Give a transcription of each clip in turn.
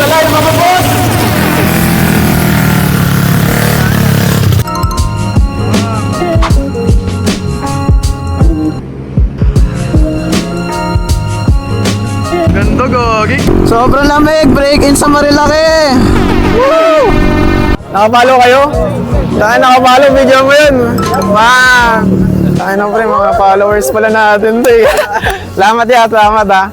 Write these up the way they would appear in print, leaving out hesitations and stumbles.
sa live mga boss! Ganda gogi! Sobrang lamig! Break in sa Marilaki! Woo! Nakapalo kayo? Saan nakapalo? Video mo yun! Man! Tayo na pre, mga followers pala natin to eh. Salamat ya, salamat ha.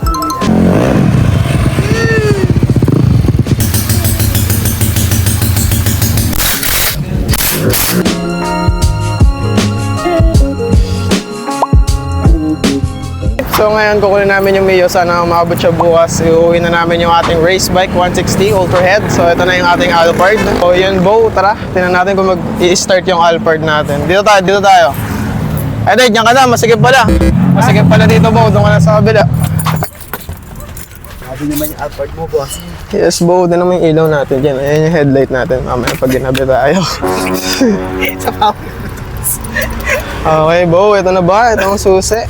So ngayon kukunin namin yung Mio, sana maabot siya bukas. Iuwi na namin yung ating race bike 160 Ultrahead. So ito na yung ating Alphard. So yun Bo, tara. Tingnan natin kung mag-i-start yung Alphard natin. Dito tayo, dito tayo. Ay Dave, dyan ka na, masigip pala. Masigip pala dito Bo, doon ka na sa kabila. Sabi naman yung Alphard mo, boss. Yes Bo, doon naman yung ilaw natin dyan. Ayan yung headlight natin. Mamaya pag ginabi tayo. Sa pao. Okay Bo, ito na ba? Ito ang susi.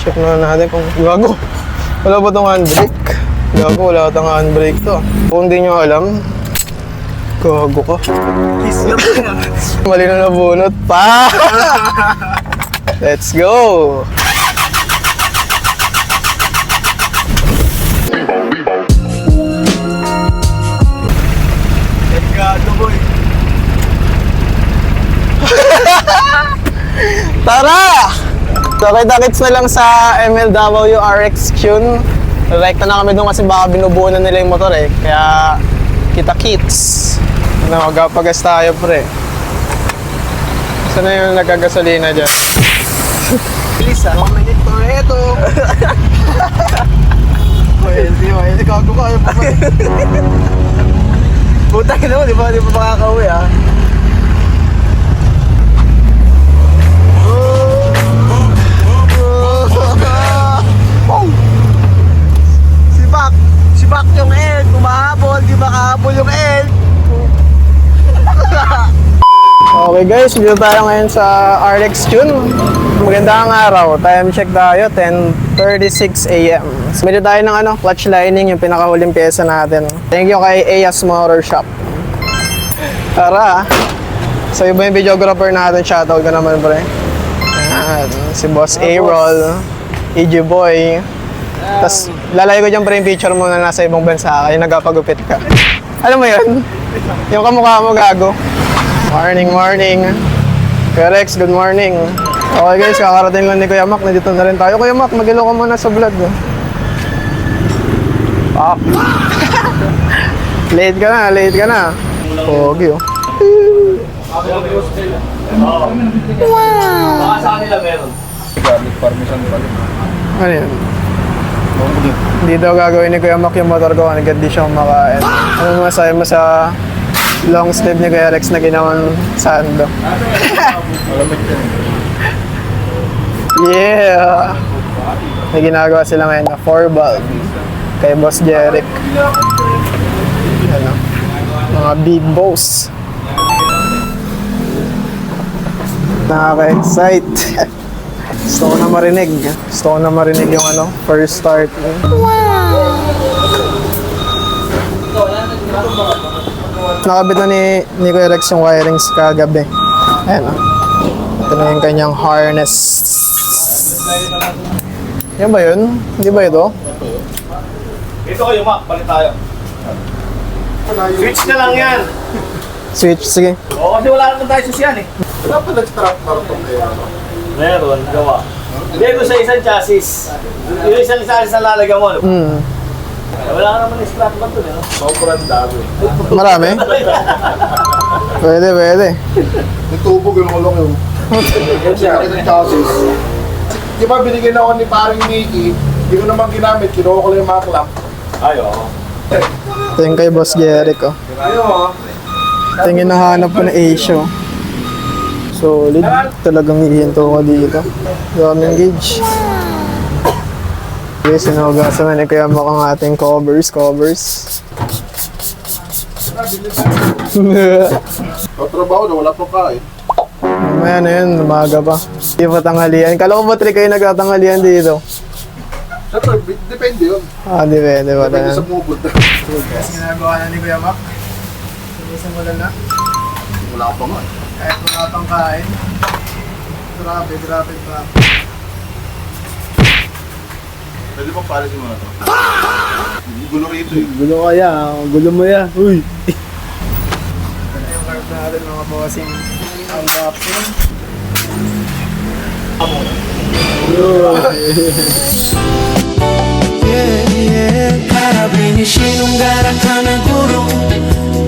Check na natin kung gago. Wala ba itong handbrake? Gago, wala itong handbrake to. Kung hindi nyo alam, gago ka. Kiss lang yan. Mali na nabunot pa. Let's go. Gado, boy. Tara! So kita-kits na lang sa MLW RX Tune. Direkta na kami doon kasi baka binubuo na nila yung motor eh. Kaya kita-kits. Magpagas tayo pre. Saan na yung nagkagasolina dyan? Please, 1 minute to reto. Well, gago ka. Ayaw pa ba? Putang ina mo, di ba makakauwi ah. Si Bak yung elk, kumahabol, di ba kahabol yung elk? Okay guys, dito tayo ngayon sa RX Tune. Magandang araw. Time check tayo, 10:36 AM. Bili tayo ng clutch lining, yung pinakahuling pyesa natin. Thank you kay Eyas Motor Shop. Tara. So iba yung videographer natin, shoutout ka naman pre. Ayan, si Boss A-Roll, EG Boy. Tapos lalagay ko dyan pre yung picture mo na nasa ibang bansa ka, yung nagpapagupit ka. Alam mo yun? Yung kamukha mo gago. Morning, morning. Kuya Rex, good morning. Okay guys, kakarating lang ni Kuya Mac. Nandito na rin tayo. Kuya Mac, mag-ilo ka muna sa vlog. Pak. Late ka na, late ka na. Pogi oh. Baka sa kanila meron. Garlic parmesan pala. Ano yun? Hindi daw gagawin ni Kuya Mac yung motor ko. Agad di siya kumakain. Ano masabi mo sa long sleeve ni Kuya Rex na ginawang sando? Malamig yan. Yeah! May ginagawa sila ngayon na 4-valve kay Boss Jeric. Ano? Mga big boss. Nakaka-excite. Gusto ko na marinig. Gusto ko na marinig yung first start. Nakabit na ni Kuya Rex yung wirings kagabi. Ayan o. Ito na yung kanyang harness. Yan ba yun? Hindi ba ito? Ito kayo, Mac. Balik tayo. Switch na lang yan. Switch, sige. Oo, kasi wala naman tayo susiyan eh. Wala pa nag-trap marathon kayo. Meron, gawa. Hindi ko sa isang chassis. Yung isang chassis na lalagyan mo. Wala ka naman scrap ba ito, no? Sobrang dami. Marami? Pwede, pwede. Yung tubo, gulong yung. Kasi nakita yung chassis. Di ba binigyan ako ni paring Mickey, hindi ko naman ginamit, kinuha ko lang yung mga clamp. Ay, oo. Ito yung kay Boss Jeric, oh. Ayun, Ito yung hinahanap ko na Asia. Solid. Talagang hihinto ko dito. Daming gauge. Okay, sinugasan na ni Kuya Mac ang ating covers. Tatrabaho na, wala pang kain. Mamaya na yun, umaga pa. Hindi pa tanghalian. Kala ko ba 3 kayo nagtatanghalian dito? Siyempre, depende yun. Depende ba Depende na? sa mubod. Guys, ginagawa na ni Kuya Mac. Sumusimulan na. Wala pa nga. Kahit wala pang kain. Grabe. Pwede bang palisin mo na to? Gulo rito eh. Gulo kaya, gulo mo ya. Uy! Ito na yung carb natin mga bossing. Unboxing. Para benissimo un gara kana guru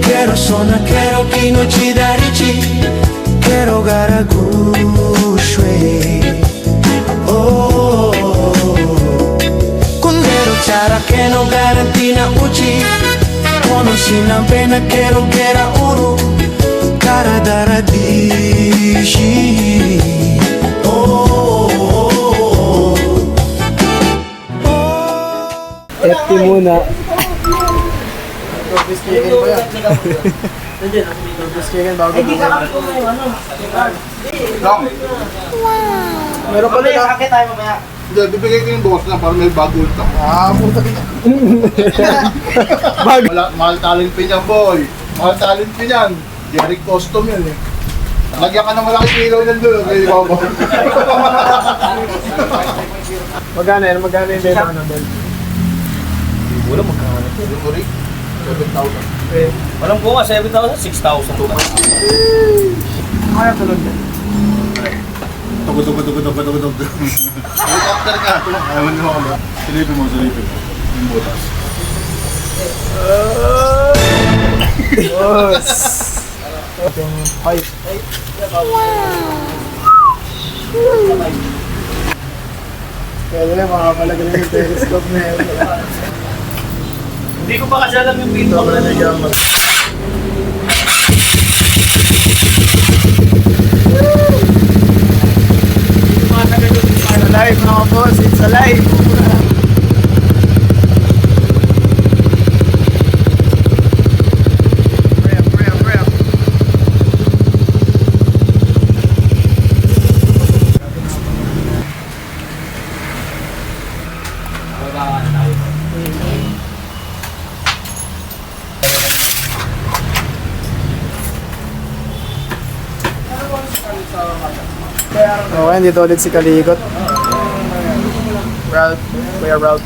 Quero sona, quero kinochi darichi Quero gara gushwe Oh Kundero cara que no garantina uchi Kono sinan pena quero kera uru Cara dara dishi FT muna. Turkish chicken ba yan? Turkish chicken bago buhay. Lang. Meron pa nila. Hindi, bibigay ko yung boss na para may bago ulit ako. Puta kita. Mahal talent pin yan, boy. Mahal talent pin yan. Jeric custom yan eh. Lagyan ka ng malaking ilaw yan doon. Kaya ikaw mo. Magkano yan? Magkano yung benta ng belt? Wala magkano. Yung Rick, 7,000. Walang bunga, 7,000, 6,000. Kaya tulog yan. Tugod. Helicopter ka. Ayaw mo ako. Silipin mo. Yung butas. Boss! Yung pipe. Pwede na makapalagay yung telescope na yun. Hindi ko pa kasi alam yung pinto. Wala na dyan mag... It's alive mga boss, it's alive! Prep. Okay, dito ulit si Kalikot. Kuya Route.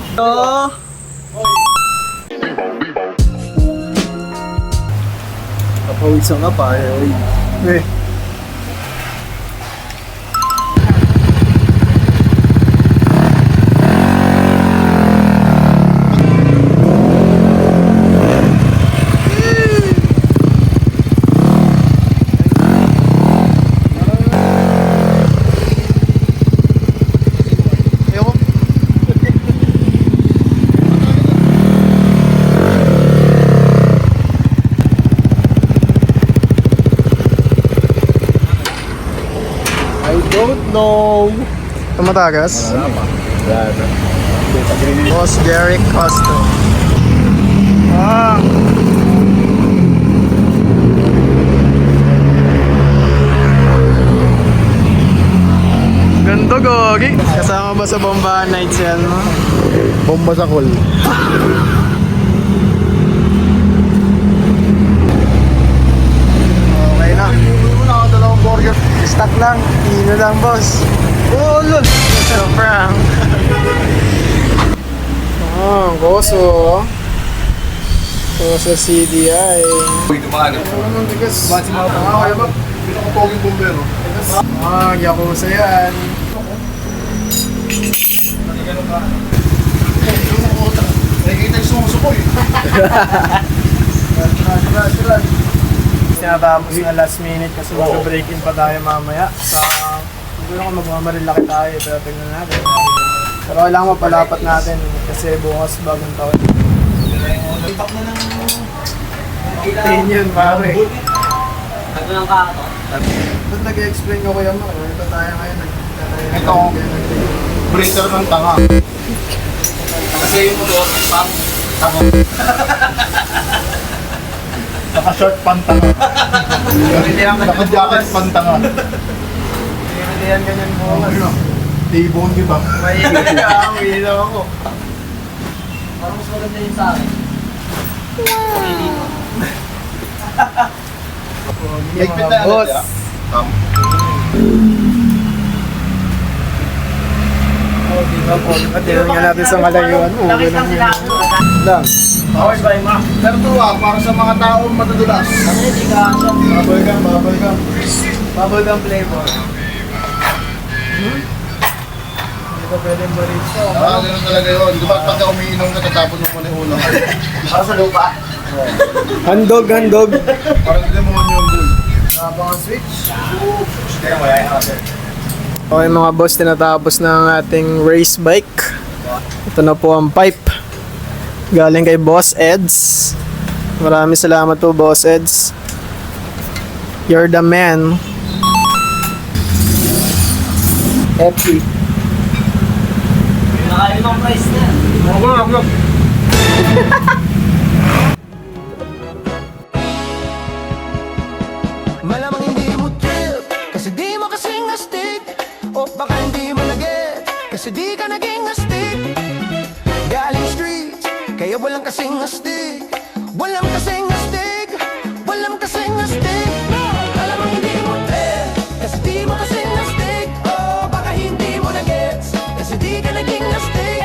Kapawisan nga pa. Eh. I don't know. Tumatagas? Boss Jeric Costo. Ganda gogi. Kasama ba sa Bomba Nights yan mo? Bomba sa call. Okay na. Una ako dalawang burger. Stock lang. Ino lang boss. Oh lol. So prank. Goso. Goso CDI. Uy, dumaan. Ano tigas? Ba't si mga kaya ba? Pinakapoging bombero. Yakuza yan. Nakikita yung sumusukoy. Tinatapos na last minute kasi mag-break in pa tayo mamaya. Siguro kung magmamalaki tayo, pero tignan natin. Pero kailangan mapalapat natin kasi bukas bagong taon. Ipak na ng... Tain yun, pare. Ano ng kakato? Ba't nag-explain ko kuya mo? Ito tayo ngayon. Ito. Breaker ng tanga. Kasi yung motor, pang... Naka-short pantanga. Naka-jacket pantanga. Hindi yan ganyan bukas. Tibon kita. May lang ako. Parang mas maganda yun sa akin. Higpit na boss. Tingnan nga natin sa malayuan. Uwi lang yun. Lang. Powered by Mac. Pero to para sa mga taong matutulas. Ano yun, di ka Bubble gum, bubble gum. Bubblegum flavor. Hindi ko pwedeng barista. Ganun talaga yun. Di ba pagka umiinom ka, tatapon mo muna yung ulo. Para sa lupa. Handog, handog. Parang demonyo yun. Habang switch. Kaya mo, yan ako. Okay mga boss, tinatapos na ang ating race bike. Ito na po ang pipe. Galing kay Boss Eds. Maraming salamat po Boss Eds. You're the man. Happy. Nakalimang price na. Malamang hindi mo trip kasi di mo kasing astig. O baka hindi mo na-get kasi di ka naging astig. Galing streets kaya walang kasing astig. Walang kasing astig. Walang kasing astig. Malamang hindi mo trip kasi di mo kasing astig. O baka hindi mo na-gets kasi di ka naging astig.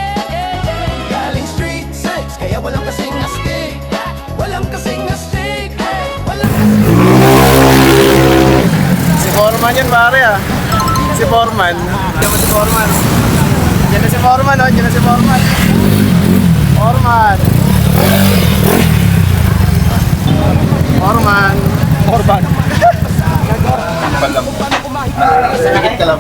Galing streets kaya walang kasing astig. Walang kasing astig. Walang kasing Si Foreman yan pare ah. Si Foreman. Diyan ba si Foreman? Diyan na si Foreman oh. Diyan na si Foreman. Foreman. Foreman. Foreman.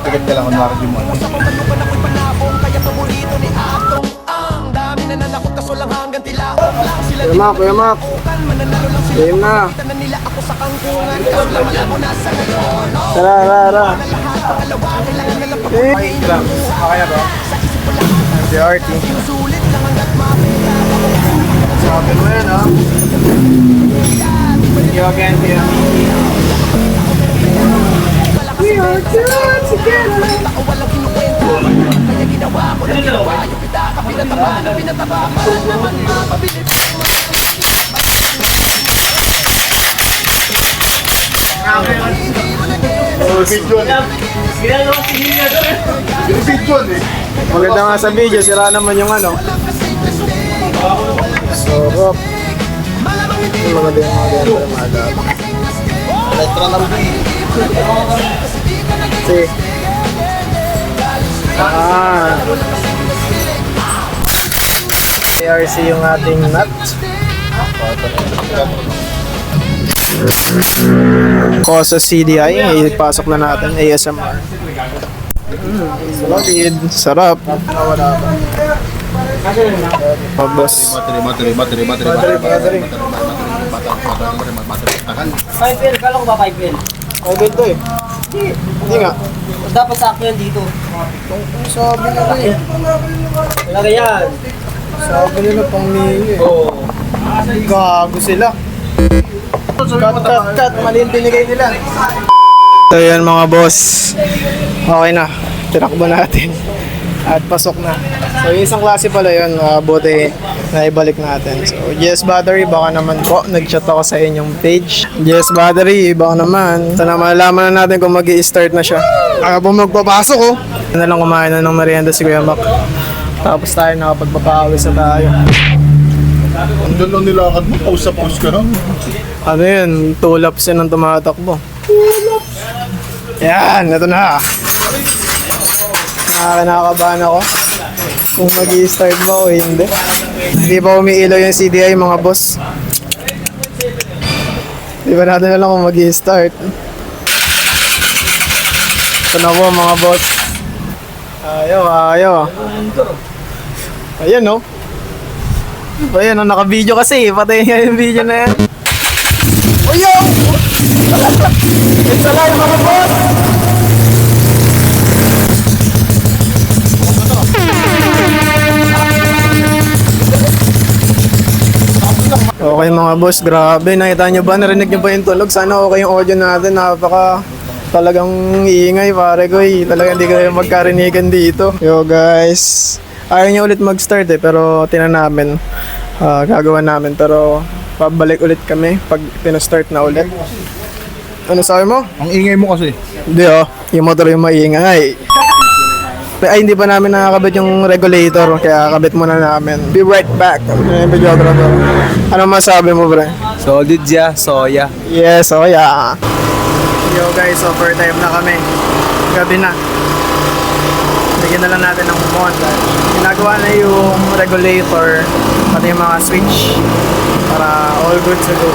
Pigit ka lang, kunwari di mo. Pamanukan ako'y panakong kaya paborito ni Atong. Ang dami na nanakot kaso lang hanggang tilaok lang sila. Kuya Mac, Kuya Mac. Bukan mananalo lang sila. Game na. Kita na nila ako sa kangkungan. Kaso lang wala mo na sa ngayon. Tara, tara, tara. Lahat pangalawa kailangan na lang Eh, okay na ba? Si RT. Sulit lang hanggat mapila. Sabi mo yan ah. Thank you again, Kuya. We are good together. Ako walang kinukwento. Kaya ginawa ko lang ginawa. Yung pitaka pinataba na pinataba. Para naman mapabili. Video eh. Ginagawa si Hilya doon. Yung video eh. Maganda nga sa video, sira naman yung ano. Sarap. Yung mga din mga ganyan. Electra na rin. Si. ARC yung ating nut. Kosa CDI, ipasok na natin ASMR. Solid, sarap. Pabos. Battery. 5L, kala ko ba 5L? Oh, dito eh. Hindi nga. Dapat sakto yan dito. Sabi nila eh. Wala yan. Sabi nila pang niyo eh. Oo. Gago sila. Cut. Mali yung binigay nila. So yan mga boss. Okay na. Tinakbo natin. At pasok na. So yung isang klase pala yun. Buti na ibalik natin. So Jess Battery, baka naman po. Nag-chat ako sa inyong page. Jess Battery, baka naman. Sana malalaman na natin kung mag-i-start na siya. Kaya po magpapasok oh. Na lang kumain na ng merienda si Kuya Mac. Tapos tayo nakapagpapawis na tayo. Andun lang nilakad mo, paus ka na. Ano yun? Tulops yun ang tumatakbo. Yan, ito na. Nakakabahan ako. Kung mag-i-start ba o hindi. Hindi pa umiilaw yung CDI mga boss. Di ba natin alam kung mag-i-start. Ito na po mga boss. Ayaw. Ayan no. Ayan, naka-video kasi. Patayin nga yung video na yan. Uyo! It's alive mga boss! Okay mga boss, grabe. Nakita nyo ba? Narinig nyo ba yung tunog? Sana okay yung audio natin. Talagang iingay pare ko eh. Talagang hindi kayo magkarinigan dito. Yo guys. Ayaw niya ulit mag-start eh. Pero tinan namin. Gagawa namin. Pero pabalik ulit kami pag pinastart na ulit. Ano sabi mo? Ang ingay mo kasi. Hindi oh. Yung motor yung maingay. Ay, hindi pa namin nakakabit yung regulator. Kaya kabit muna namin. Be right back. Videographer. Ano masabi mo, pre? Solid ya, soya. Yes, oh yeah. Yo guys, overtime na kami. Gabi na. Bigyan na lang natin ng phone. Ginagawa na yung regulator pati yung mga switch para all good to go.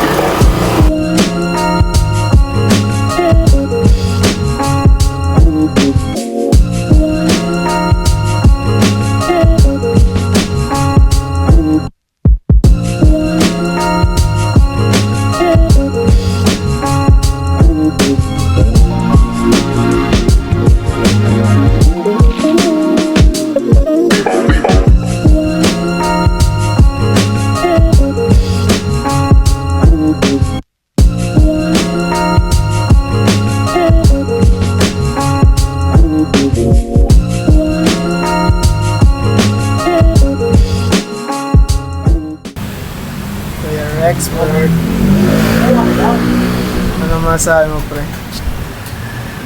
Kuya Rex, pre. Ano masabi mo, pre?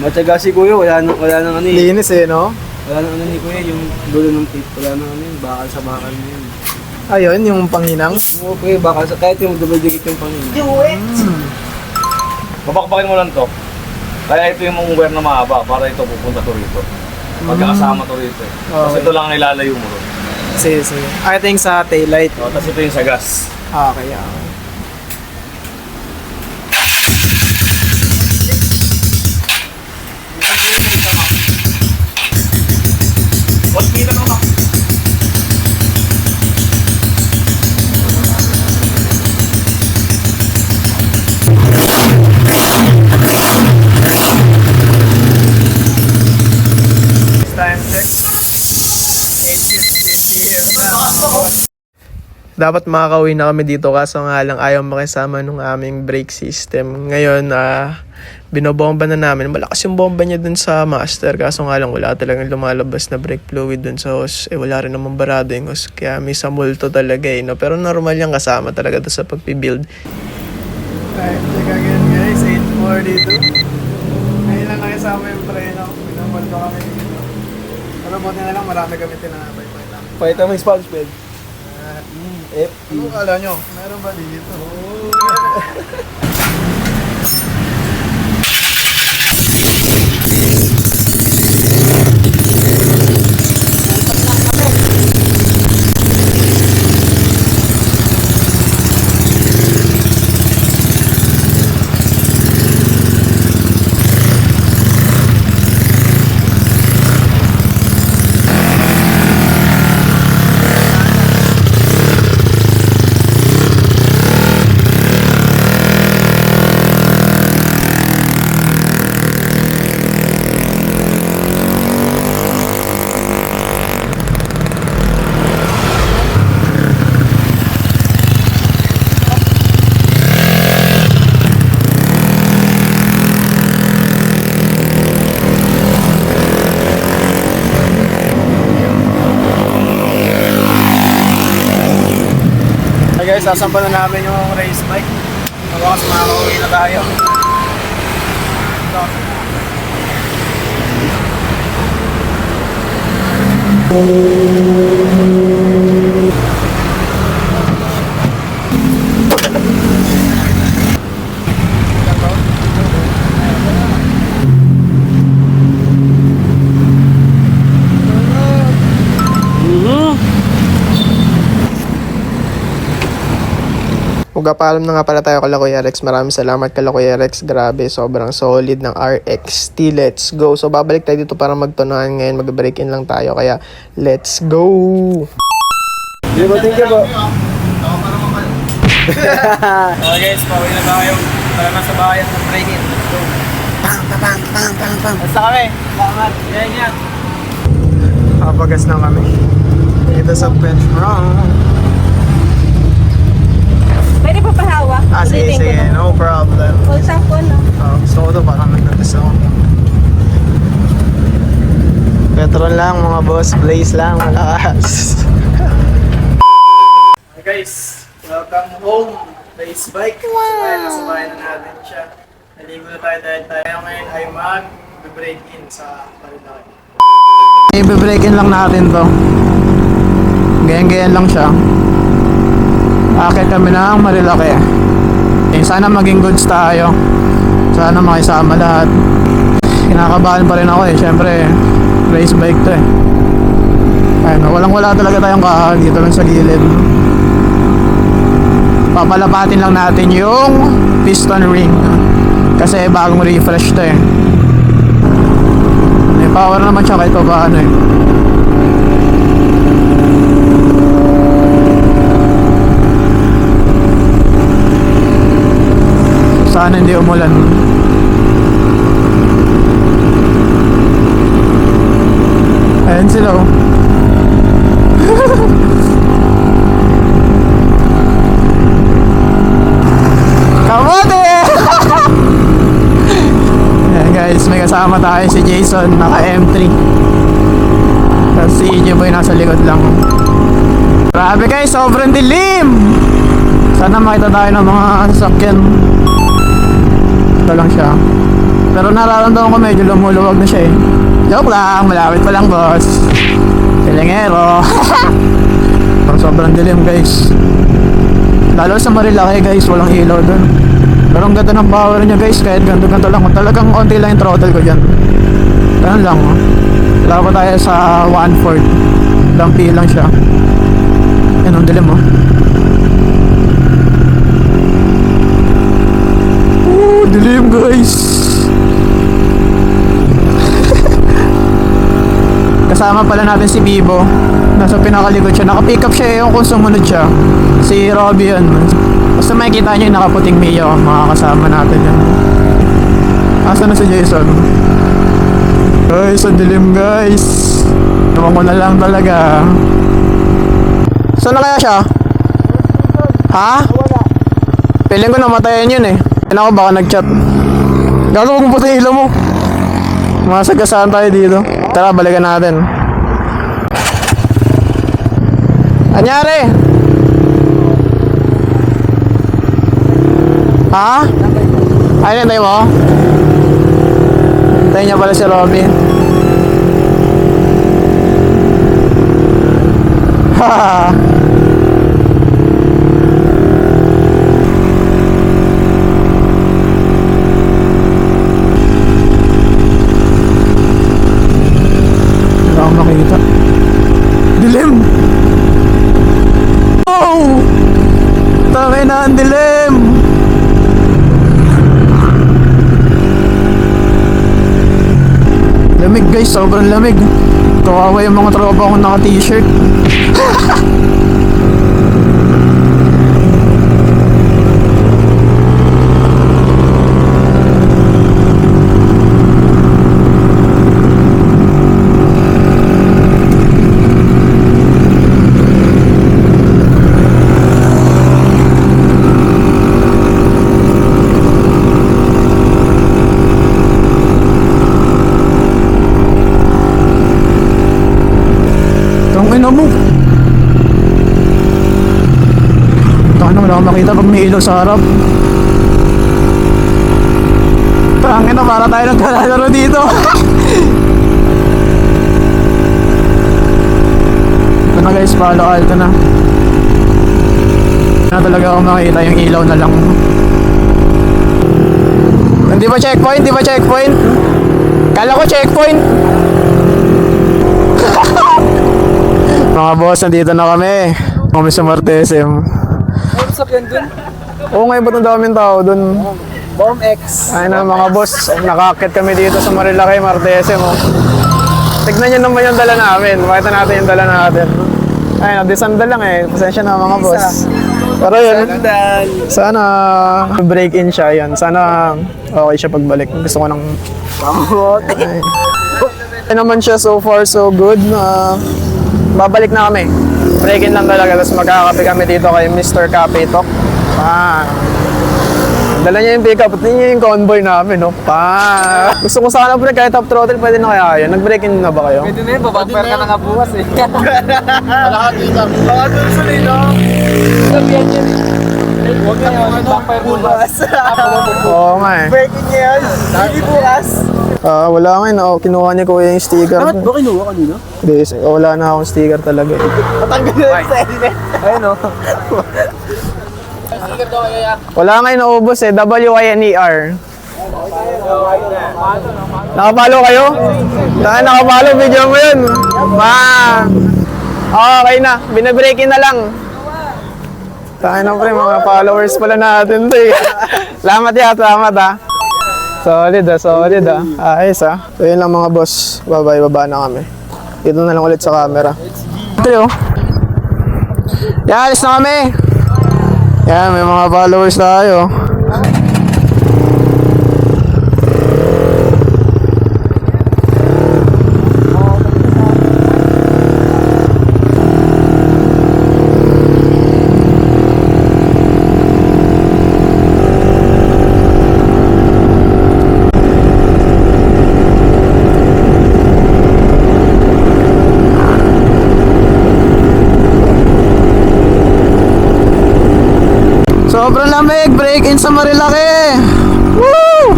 Matyaga si Kuya, wala nang ano eh. Linis eh, no? Wala nang ano ni Kuya, yung dulo ng tape. Wala nang ano yun, bakal sa bakal na yun. Ayun, yung panghinang. Oo Kuya, bakal sa, kahit yung double digit yung pangin. Babakbakin mo lang to. Kaya ito yung wear na mahaba para ito pupunta to rito. Magkakasama to rito. Tapos Okay. ito lang ang ilalayo mo ron. Sige, sige. I think sa taillight. Tapos ito yung sa gas. Okay, okay. What's kita naman? Time check. 8:15 PM. Dapat makakauwi na kami dito kaso nga lang ayaw makisama nung aming brake system. Ngayon, binobomba na namin. Malakas yung bomba niya dun sa master kaso nga lang wala talagang lumalabas na brake fluid dun sa hose. Wala rin namang barado yung hose kaya may samulto talaga eh. No? Pero normal yung kasama talaga to sa pagpibuild. Time check again guys, 8:42. Ngayon lang nakisama yung preno. Binobomba kami dito. Pero buti na lang marami kami tinanapay. Pakita mo yung sponge bed. Ano kala nyo? Meron ba dito? Guys, sasampan na namin yung race bike. Mabakas makakauwi na tayo. Ito. Magpapaalam na nga pala tayo kala Kuya Rex. Maraming salamat kala Kuya Rex. Grabe, sobrang solid ng RXT. Let's go. So, babalik tayo dito para magtunahan ngayon. Mag-break in lang tayo. Kaya, let's go! Di ba, thank you po. Okay guys, pauwi na tayo. Para nasa bahay ang break in. Let's go. Bang, bang, bang, bang, bang. Basta kami. Salamat. Yan, yan. Kapagas na kami. Dito sa Petron. Pwede pa pahawak? Sige, Ulitin ko sige. na. No problem. Full tank ko, no? Gusto ko to, parang nag-notice ako. Petrol lang mga boss, blaze lang, malakas. Hey guys, welcome home. Race bike. Kasabay na natin siya. Naligo na tayo ngayon ay mag-break in sa Marilaki. I-break in lang natin to. Ganyan-ganyan lang siya. Akit kami ng Marilaki. Sana maging goods tayo. Sana makisama lahat. Kinakabahan pa rin ako eh. Siyempre, race bike to eh. Ayun, walang-wala talaga tayong kaahon dito lang sa gilid. Papalapatin lang natin yung piston ring. Kasi bagong refresh to eh. May power naman siya kahit pa paano eh. Sana hindi umulan. Ayan sila oh. Kamote! Ayan guys, may kasama tayo si Jason, naka M3. Tapos si Boy nasa likod lang. Grabe guys, sobrang dilim! Sana makita tayo ng mga sasakyan. Ito lang siya. Pero nararamdaman ko medyo lumuluwag na siya eh. Joke lang, malapit pa lang boss. Pilingero. Sobrang dilim guys. Lalo sa Marilaki guys, walang ilaw dun. Pero ang ganda ng power niya guys, kahit ganto-ganto lang. Talagang konti lang yung throttle ko dyan. Ganun lang oh. Wala pa tayo sa 1/4. Lampi lang siya. Yan ang dilim oh. Dilim guys. Kasama pala natin si Bibo. Nasa pinakalikod siya. Naka-pick up siya yung kung sumunod siya. Si Robby yun. Basta makikita nyo yung nakaputing Mio. Makakasama natin yun. Asa na si Jason? Guys, ang dilim guys. Ewan ko na lang talaga. Saan na kaya siya? Ha? Piling ko namatayan yun eh. Yan ako baka nag-chat. Gago kung puti ilaw mo. Masagasaan tayo dito. Tara, balikan natin. Anyari? Ha? Ayun, hintay mo? Hintayin niya pala si Robby. Haha. Makita. Dilim! Oh! Tangay na ang dilim! Lamig guys, sobrang lamig. Kawawa yung mga tropa ko naka t-shirt. Mo. Wala akong makita pag may ilaw sa harap. Tangin na, para tayo nagkalalaro dito. Ito na guys, Palo Alto na. Na talaga ako makita yung ilaw na lang. Hindi ba checkpoint? Di ba checkpoint? Kala ko checkpoint. Mga boss, nandito na kami. Kami sa Martesem. Ay, usap yan dun. Oo nga, ba't ang daming tao dun? Bomb X. Ayun na mga boss, nakakit kami dito sa Marilaki, Martesem. Oh. Tignan nyo naman yung dala namin. Makita natin yung dala natin. Ayun, disandal lang eh. Pasensya na mga boss. Pero yun, sana break-in siya yun. Sana okay siya pagbalik. Gusto ko ng... Ayun naman siya, so far so good. Babalik na kami. Break-in lang talaga. Tapos magkakape kami dito kay Mr. Cafe Talk. Dala niya yung pickup, pati niya yung convoy namin, no? Gusto ko sana pre, kahit top throttle, pwede na kaya yun. Nag-break in na ba kayo? Pwede na yun, babakper ka na nga bukas eh. Kalahati lang. Baka dun sa nila. Sabihan yun. Huwag na yun, backfire bukas. Oo nga eh. Breaking yan. Hindi bukas. Wala nga yun, kinuha niya kuya yung sticker. Bakit ba kinuha kanina? Hindi, wala na akong sticker talaga. Matanggal na yung sa edit. Ayun o. Wala nga yung naubos eh, WYNER. Nakapalo kayo? Nakapalo, video mo yun. Okay na, binabreakin na lang. Tayo na pre, mga followers pala natin to eh. Salamat ya, salamat ha. Solid ah. Ayos ah. So yun lang mga boss, baba na kami. Dito na lang ulit sa camera. Ito yan, alis na kami. Yan, may mga followers tayo. Sobrang lamig, break in sa Marilaki. Woo!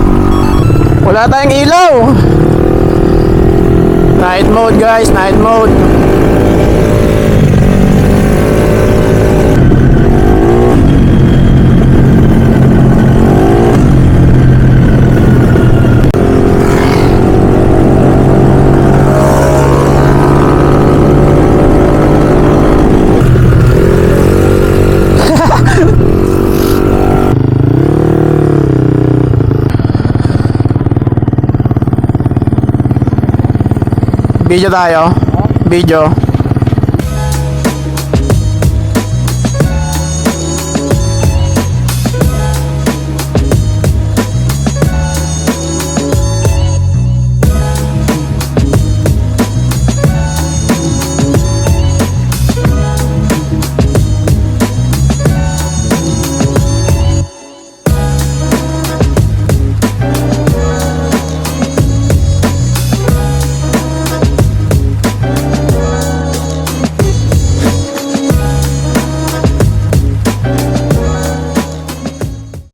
Wala tayong ilaw. Night mode guys, night mode. Video tayo. Video.